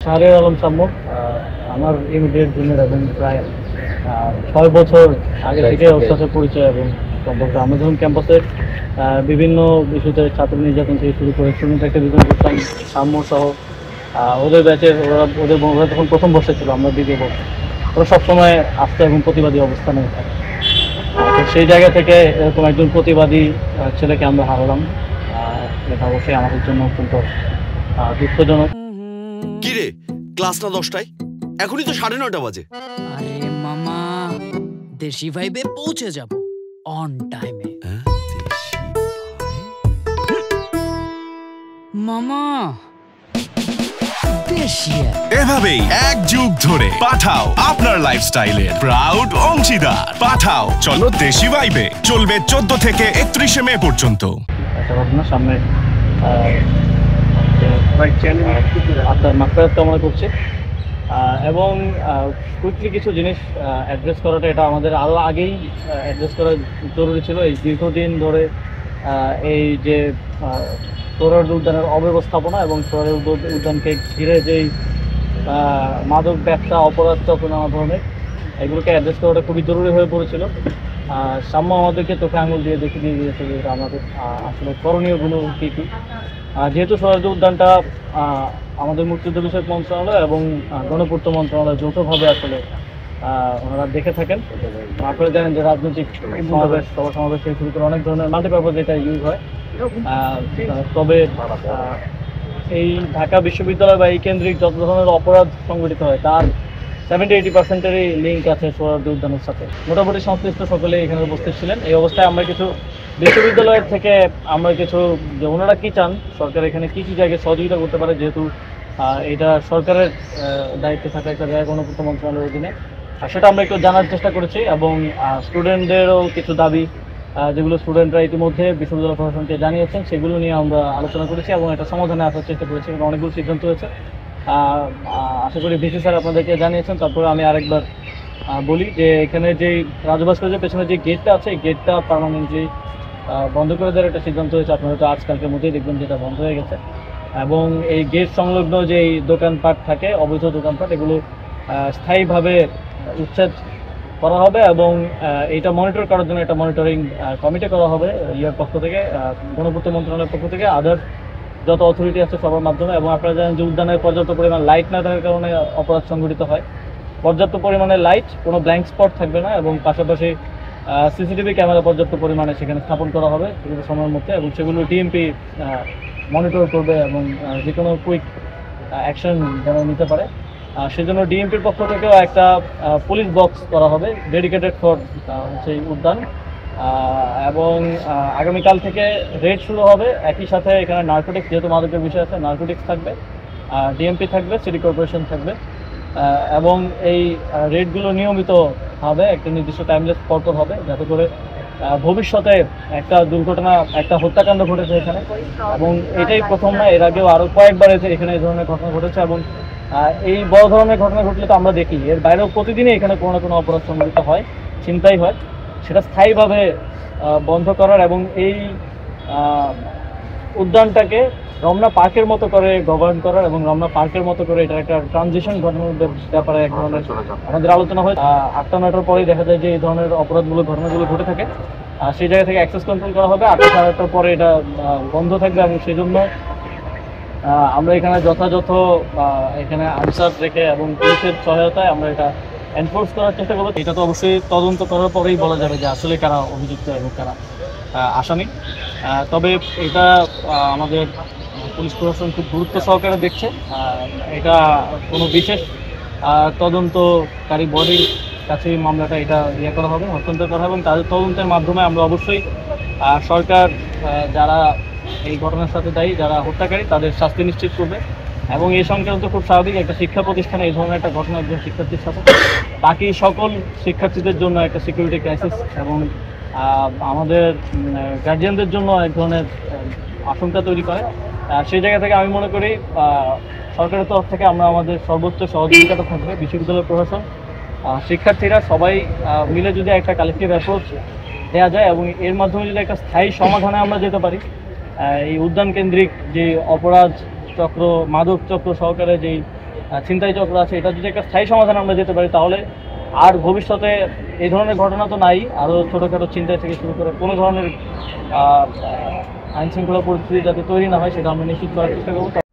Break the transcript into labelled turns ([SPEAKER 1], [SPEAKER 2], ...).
[SPEAKER 1] শাহরিয়ার আলম সাম্য। আমার immediate junior এবং প্রায় 6 বছর আগে থেকে ওর সাথে পরিচয় এবং সম্পর্ক। আমরা যখন ক্যাম্পাসে বিভিন্ন ইস্যুতে ছাত্র নির্যাতন থেকে শুরু করে স্টুডেন্ট অ্যাক্টিভিজম করতাম, সাম্য সহ ওদের ব্যাচের ওরা তখন প্রথম বর্ষে ছিল, আমরা দ্বিতীয় বর্ষে। ওরা সবসময় আস্থা এবং প্রতিবাদী অবস্থানে থাকে। তো সেই জায়গা থেকে এরকম একজন প্রতিবাদী ছেলেকে আমরা হারালাম। এটা অবশ্যই আমাদের জন্য অত্যন্ত দুঃখজনক।
[SPEAKER 2] কিরে, ক্লাস না 10টায়? এখনই তো 9:30 বাজে।
[SPEAKER 3] আরে মামা, দেশি ভাইবে পৌঁছে যাব অন টাইমে। মামা
[SPEAKER 4] এভাবেই এক যুগ ধরে পাঠাও আপনার লাইফস্টাইলের প্রাউড অংশীদার। পাঠাও চলো দেশি ভাইবে, চলবে 14 থেকে 31 মে পর্যন্ত।
[SPEAKER 1] সামনে আপনার মাকফিরাত কামনা করছি এবং কুইকলি কিছু জিনিস অ্যাড্রেস করাটা এটা আমাদের আরও আগেই অ্যাড্রেস করা জরুরি ছিল। এই দীর্ঘদিন ধরে এই যে সোহরাওয়ার্দী উদ্যানের অব্যবস্থাপনা এবং সোহরাওয়ার্দী উদ্যানকে ঘিরে যেই মাদক ব্যবসা, অপরাধ চক্র, নানা ধরনের, এগুলোকে অ্যাড্রেস করাটা খুবই জরুরি হয়ে পড়েছিল। সাম্য আমাদেরকে চোখে আঙুল দিয়ে দেখিয়ে দিয়ে দিয়েছে যে আমাদের আসলে করণীয়গুলো কী কী। যেহেতু সোহরাওয়ার্দী উদ্যানটা আমাদের মুক্তিযুদ্ধ বিষয়ক মন্ত্রণালয় এবং গণপূর্ত মন্ত্রণালয় যৌথভাবে আসলে ওনারা দেখে থাকেন। আপনারা জানেন যে রাজনৈতিক সমাবেশ, সভা সমাবেশ থেকে শুরু করে অনেক ধরনের মাল্টিপারপাজ এটা ইউজ হয়। তবে এই ঢাকা বিশ্ববিদ্যালয় বা এই কেন্দ্রিক যত ধরনের অপরাধ সংগঠিত হয় তার 70-80%-এরই লিঙ্ক আছে সোহরাওয়ার্দী উদ্যানের সাথে। মোটামুটি সংশ্লিষ্ট সকলে এখানে উপস্থিত ছিলেন। এই অবস্থায় আমরা কিছু বিশ্ববিদ্যালয়ের থেকে আমরা কিছু যে ওনারা কী চান, সরকার এখানে কী কী জায়গায় সহযোগিতা করতে পারে, যেহেতু এটা সরকারের দায়িত্বে থাকা একটা জায়গা গণপূর্ত মন্ত্রণালয়ের অধীনে, সেটা আমরা একটু জানার চেষ্টা করেছি এবং স্টুডেন্টদেরও কিছু দাবি যেগুলো স্টুডেন্টরা ইতিমধ্যে বিশ্ববিদ্যালয় প্রশাসনকে জানিয়েছেন সেগুলো নিয়ে আমরা আলোচনা করেছি এবং এটা সমাধানে আসার চেষ্টা করেছি এবং অনেকগুলো সিদ্ধান্ত হয়েছে। আশা করি ভিসি স্যার আপনাদেরকে জানিয়েছেন। তারপরে আমি আরেকবার বলি যে এখানে যেই রাজু ভাস্কর্যের পেছনে যে গেটটা আছে, এই গেটটা পার্মানেন্টলি বন্ধ করে দেওয়ার একটা সিদ্ধান্ত হয়েছে। আপনারা তো আজকালকের মধ্যেই দেখবেন যেটা বন্ধ হয়ে গেছে এবং এই গেট সংলগ্ন যেই দোকানপাট থাকে, অবৈধ দোকানপাট, এগুলো স্থায়ীভাবে উচ্ছেদ করা হবে এবং এইটা মনিটর করার জন্য একটা মনিটরিং কমিটি করা হবে ইয়ার পক্ষ থেকে, গণপূর্ত মন্ত্রণালয়ের পক্ষ থেকে, আদার্স যত অথরিটি আছে সবার মাধ্যমে। এবং আপনারা জানেন যে উদ্যানে পর্যাপ্ত পরিমাণ লাইট না থাকার কারণে অপরাধ সংঘটিত হয়। পর্যাপ্ত পরিমাণে লাইট, কোনো ব্ল্যাঙ্ক স্পট থাকবে না এবং পাশাপাশি সিসিটিভি ক্যামেরা পর্যাপ্ত পরিমাণে সেখানে স্থাপন করা হবে কিছু সময়ের মধ্যে এবং সেগুলো ডিএমপি মনিটর করবে এবং যে কোনো কুইক অ্যাকশন যেন নিতে পারে। সেজন্য ডিএমপির পক্ষ থেকেও একটা পুলিশ বক্স করা হবে ডেডিকেটেড ফর হচ্ছে উদ্যান এবং আগামীকাল থেকে রেড শুরু হবে। একই সাথে এখানে নার্কোটিক্স, যেহেতু মাদকের বিষয় আছে, নার্কোটিক্স থাকবে, ডিএমপি থাকবে, সিটি কর্পোরেশন থাকবে এবং এই রেডগুলো নিয়মিত হবে, একটা নির্দিষ্ট টাইমলেস পরপর হবে, যাতে করে ভবিষ্যতে একটা দুর্ঘটনা, একটা হত্যাকাণ্ড ঘটেছে এখানে এবং এটাই প্রথম না, এর আগেও আরও কয়েকবার এখানে এই ধরনের ঘটনা ঘটেছে এবং এই বড় ধরনের ঘটনা ঘটলে তো আমরা দেখি, এর বাইরেও প্রতিদিনই এখানে কোনো না কোনো অপরাধ সংঘটিত হয়, ছিনতাই হয়। সেটা স্থায়ীভাবে বন্ধ করার এবং এই উদ্যানটাকে রমনা পার্কের মতো করে গভর্ন করার এবং রমনা পার্কের মতো করে এটা একটা ট্রানজিশন ঘটানোর ব্যাপারে এক ধরনের আমাদের আলোচনা হয়। 8টা-9টার পরেই দেখা যায় যে এই ধরনের অপরাধগুলো, ঘটনাগুলো ঘটে থাকে, সেই জায়গা থেকে অ্যাক্সেস কন্ট্রোল করা হবে। 8টা-8টার পরে এটা বন্ধ থাকবে এবং সেই জন্য আমরা এখানে যথাযথ এখানে আনসার রেখে এবং পুলিশের সহায়তায় আমরা এটা এনফোর্স করার চেষ্টা করবো। এটা তো অবশ্যই তদন্ত করার পরেই বলা যাবে যে আসলে কারা অভিযুক্ত এবং কারা আসামি। তবে এটা আমাদের পুলিশ প্রশাসন খুব গুরুত্ব সহকারে দেখছে। এটা কোনো বিশেষ তদন্তকারী বডির কাছে মামলাটা এটা করা হবে, হস্তান্তর করা হবে এবং তাদের তদন্তের মাধ্যমে আমরা অবশ্যই সরকার যারা এই ঘটনার সাথে দায়ী, যারা হত্যাকারী, তাদের শাস্তি নিশ্চিত করবে এবং এই সংক্রান্ত খুব স্বাভাবিক একটা শিক্ষা প্রতিষ্ঠানে এই ধরনের একটা ঘটনা একজন শিক্ষার্থীর সাথে বাকি সকল শিক্ষার্থীদের জন্য একটা সিকিউরিটি ক্রাইসিস এবং আমাদের গার্জিয়ানদের জন্য এক ধরনের আশঙ্কা তৈরি করে। সেই জায়গা থেকে আমি মনে করি সরকারের তরফ থেকে আমরা আমাদের সর্বোচ্চ সহযোগিতা থাকবে, বিশ্ববিদ্যালয় প্রশাসন, শিক্ষার্থীরা সবাই মিলে যদি একটা কালেক্টিভ অ্যাপ্রোচ দেওয়া যায় এবং এর মাধ্যমে যদি একটা স্থায়ী সমাধানে আমরা যেতে পারি, এই উদ্যান কেন্দ্রিক যে অপরাধ চক্র, মাদক চক্র সহকারে যেই ছিনতাই চক্র আছে, এটা যদি একটা স্থায়ী সমাধান আমরা যেতে পারি, তাহলে আর ভবিষ্যতে এই ধরনের ঘটনা তো নাই, আরও ছোটোখাটো ছিনতাই থেকে শুরু করে কোনো ধরনের আইন শৃঙ্খলা পরিস্থিতি যাতে তৈরি না হয় সেটা আমরা নিশ্চিত করার চেষ্টা করবো।